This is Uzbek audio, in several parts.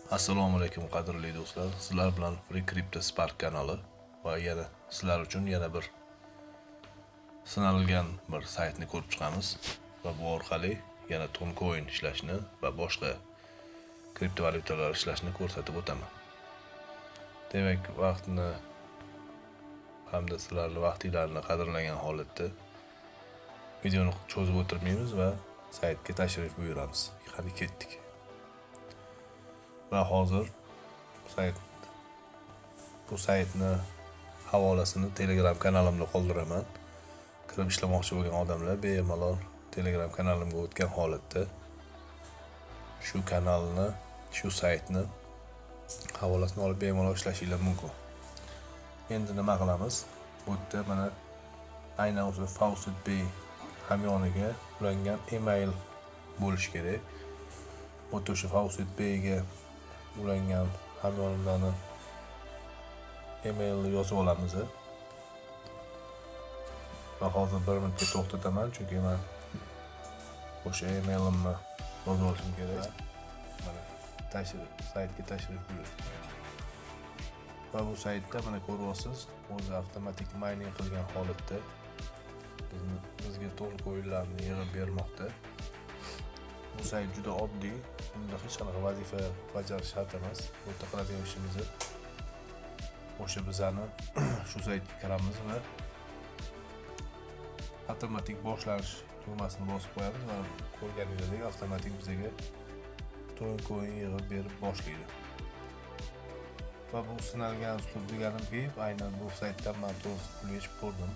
Assalomu alaykum qadrli do'stlar. Sizlar bilan Free Crypto Spark kanali va yana sizlar uchun yana bir sinalgan bir saytni ko'rib chiqamiz va bu orqali yana Toncoin ishlashni va boshqa kriptovalyutalar ishlashni ko'rsatib o'taman. Demak, vaqtni hamda sizlarning vaqtinglarni qadrlagan holatda videoni cho'zib o'tirmaymiz va saytga tashrif buyuramiz. Qani ketdik. Va hozir bu saytni havolasini Telegram kanalimda qoldiraman. Kirib ishlamoqchi bo'lgan odamlar bemalol Telegram kanalimga o'tgan holatda shu saytni havolasini olib bemalol ishlashingiz mumkin. Endi nima qilamiz? Bu yerda mana aynan o'sha FaucetPay hamyoniga ulangan email bo'lishi kerak. Bu yerda o'sha FaucetPay ga ulangan hamyonimdan emailni yozib olamiz. Va hozir bir minutga to'xtataman, chunki men o'sha emailimni yozib olishim kerak. Mana saytga tashrif buyuring. Va bu saytda mana ko'ryapsiz, o'zi avtomatik mining qilgan holatda bizga Toncoinlarni yig'ib bermoqda. Bu sayt juda oddiy, bunda hech qanaqa vazifa bajarish shart emas. Bu yerda qiladigan ishimiz o'sha bizani shu saytga kiramiz va avtomatik boshlanish tugmasini bosib qo'yamiz va ko'rganingizdek avtomatik bizga Toncoin yig'ib berib boshlaydi. Va bu sinalgan uslub deganimki, aynan bu saytdan men to'g'risi pul yechib ko'rdim.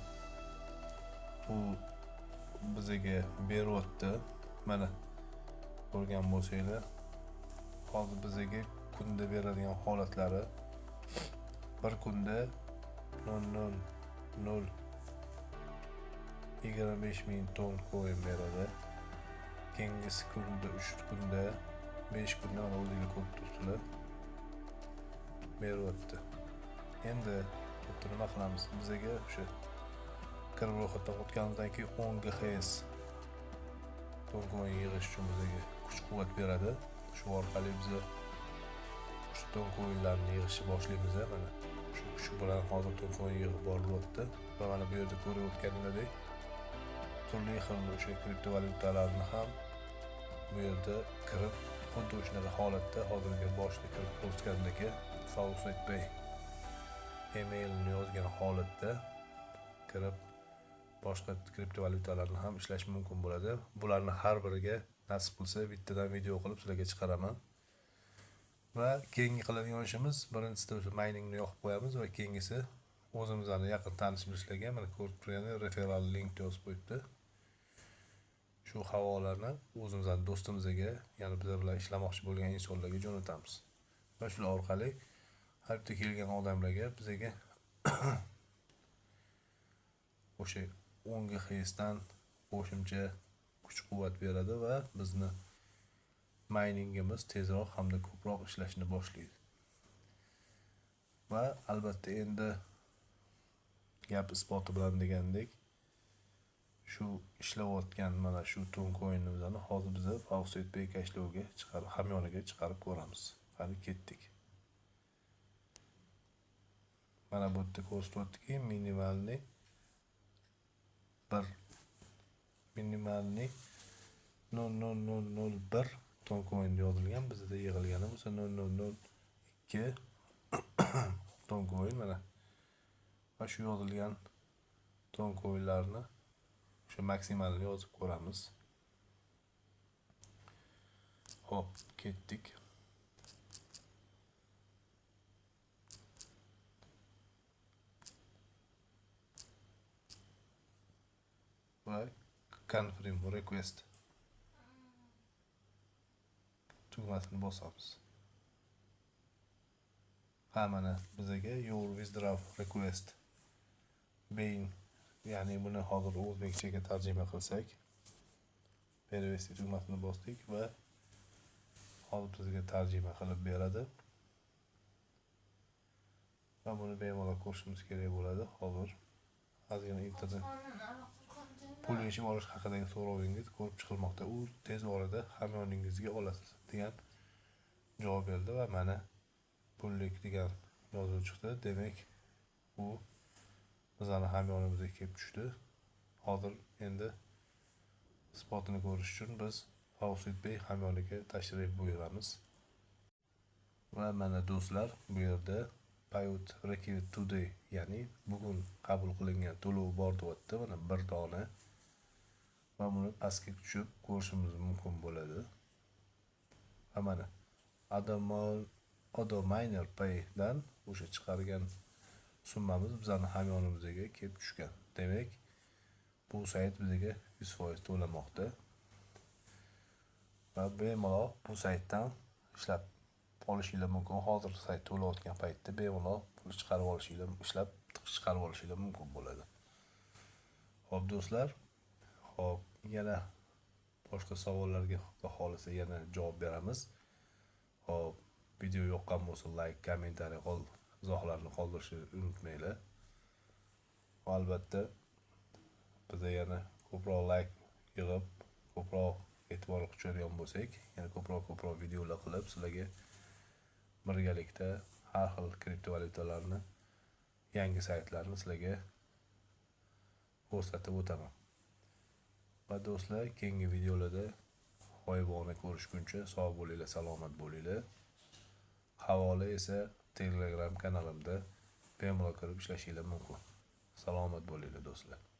Bu bizga beryapti. Mana ko'rgan bo'lsanglar, hozir bizga kunda beradigan holatlari bir kunda 25,000 Toncoin beradi. Keyingisi kunda 3 kunda 5 kunda mana o'zingizlar ko'rib turibsizlar. Beryapti. Endi bu nima qilamiz? Bizga o'sha kirib ro'yxatdan o'tganimizdan keyin 10 GHz Toncoin yig'ish uchun bizga kuch-quvvat beradi. Shu orqali biz shu Toncoinlarni yig'ishni boshlaymiz. Mana shu bilan hozir Toncoin yig'ib borilyapti. Va mana bu yerda ko'rib o'tganingizdek turli xil o'sha kriptovalyutalarni ham bu yerda kirib, xuddi shunaqa holatda hozirgi boshda kirib o'tgandagi FaucetPay emailni yozgan holatda kirib boshqa kriptovalyutalarni ham ishlash mumkin bo'ladi. Bularni har biriga nasib qilsa bittadan video qilib sizlarga chiqaraman. Va keyingi qiladigan ishimiz birinchisida o'sha miningni yoqib qo'yamiz va keyingisi o'zimizning yaqin tanish-bilishlarga mana ko'rib turganingiz referral link yozib qo'yibdi. Shu havolani o'zimizning do'stimizga, ya'ni bizlar bilan ishlamoqchi bo'lgan insonlarga jo'natamiz. Va shular orqali har bitta kelgan odamlarga bizga o'sha 10 GHz dan qo'shimcha kuch-quvvat beradi va bizni miningimiz tezroq hamda ko'proq ishlashni boshlaydi. Va albatta endi gap isboti bilan degandek shu ishlayotgan mana shu Toncoinimizni hozir biz FaucetPay kashlovga hamyoniga chiqarib ko'ramiz. Qani ketdik. Mana bu yerda ko'rsatyaptiki minimalniy 0.0001 Toncoin yozilgan, bizda yig'ilgani bo'lsa 0.002 Toncoin mana. Va shu yozilgan Toncoinlarni o'sha maksimalni yozib ko'ramiz. Hop, ketdik. Va confirm request tugmasini bosamiz. Ha, mana bizga your withdraw request being, ya'ni buni hozir o'zbekchaga tarjima qilsak, perevesti tugmasini bosdik va hozir bizga tarjima qilib beradi. Va buni bemalol ko'rishimiz kerak bo'ladi. Hozir ozgina internet pul yechib olish haqidagi so'rovingiz ko'rib chiqilmoqda. U tez orada hamyoningizga olasiz degan javob berdi va mana pullik degan yozuv chiqdi. Demak, u bizani hamyonimizga kelib tushdi. Hozir endi isbotini ko'rish uchun biz Xavfsizbek hamyoniga tashrif buyuramiz. Va mana do'stlar, bu yerda Payut Requiem Today, ya'ni bugun qabul qilingan to'lov bor deyapti. Mana bir dona. Va buni pastga tushib ko'rishimiz mumkin bo'ladi. Va mana Adominer Pay dan o'sha chiqargan summamiz bizani hamyonimizga kelib tushgan. Demak, bu sayt bizga 100% to'lamoqda. Va bemalol bu saytdan ishlab olishingiz mumkin. Hozir sayt to'layotgan paytda bemalol pul chiqarib olishingiz, ishlab chiqarib olishingiz mumkin bo'ladi. Xo'p do'stlar, xo'p, yana boshqa savollarga xudo xolisa yana javob beramiz. Xo'p, video yoqqan bo'lsa like, kommentariy izohlarni qoldirishni unutmanglar. Va albatta bizda yana ko'proq like yig'ib, ko'proq e'tibor kuchaytirgan bo'lsak, yana ko'proq videolar qilib sizlarga birgalikda har xil kriptovalyutalarni, yangi saytlarni sizlarga ko'rsatib o'taman. Va do'stlar, keyingi videolarda g'oyibona ko'rishguncha sog' bo'linglar, salomat bo'linglar. Havola esa Telegram kanalimda bemalol kirib ishlashingiz mumkin. Salomat bo'linglar do'stlar.